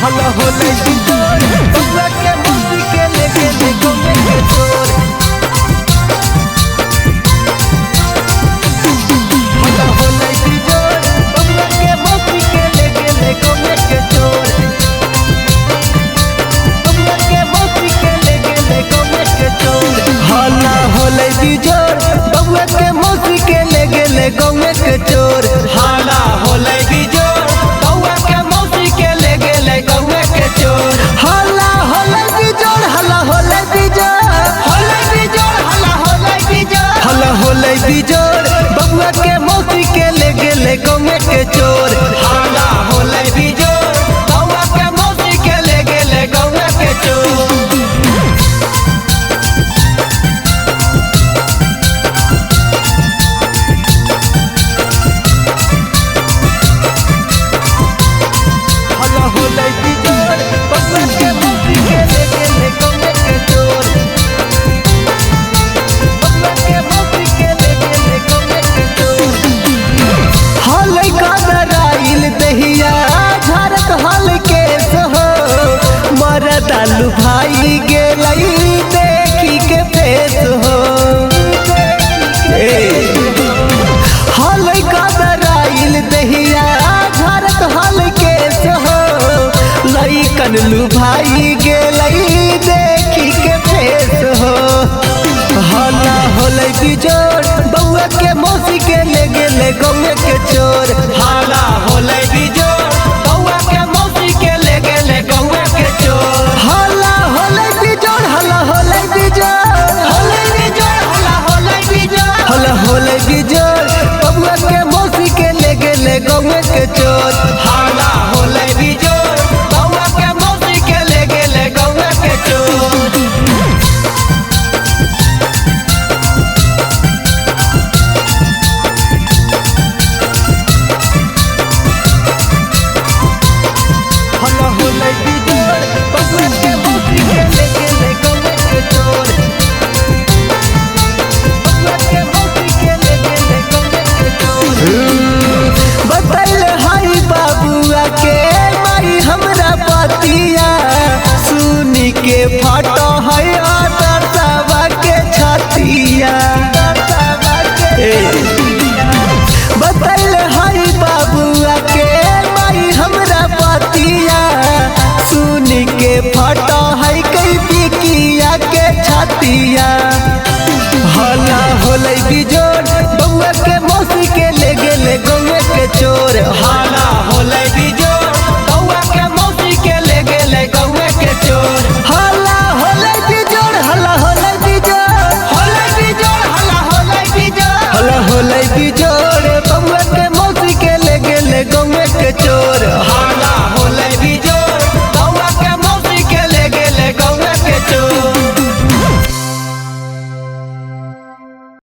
हल्ला होले बिजोड़ बबुआ के मौसी के ले गेले गौवे के चोर। हल्ला होले बिजोड़ बबुआ के मौसी के ले गेले गौवे के चोर। बबुआ के मौसी के ले गेले गौवे के चोर। हल्ला होले बिजोड़ बबुआ के मौसी के ले गेले गौवे के चोर। हल्ला होले बिजोड़ बबुआ के मौसी के ले गेले गौवे के चोर। हल्ला होले बिजोड़ हल्ला होले बिजोड़ होले बिजोड़ हल्ला होले बिजोड़ हल्ला होले बिजोड़ बबुआ के मौसी के ले गेले गौवे के चोर। हल्ला होले बिजोड़ बबुआ के मौसी के ले गेले गौवे के चोर। हल्ला होले बिजोड़ बबुआ के मौसी के ले गेले गौवे के चोर। बबुआ के मौसी के ले गेले गौवे के चोर। हल कादराइल दहिया झरत हल के सहो मरद आलू भाई गेलई देखी के फेस हो। हल कादराइल दहिया झरत हल के सहो लइकन लू भाई गेलई देखी के फेस हो। हल्ला होले बिजोड़ बउआ के मौसी के ले गेले गौवे के चोर। हल्ला होले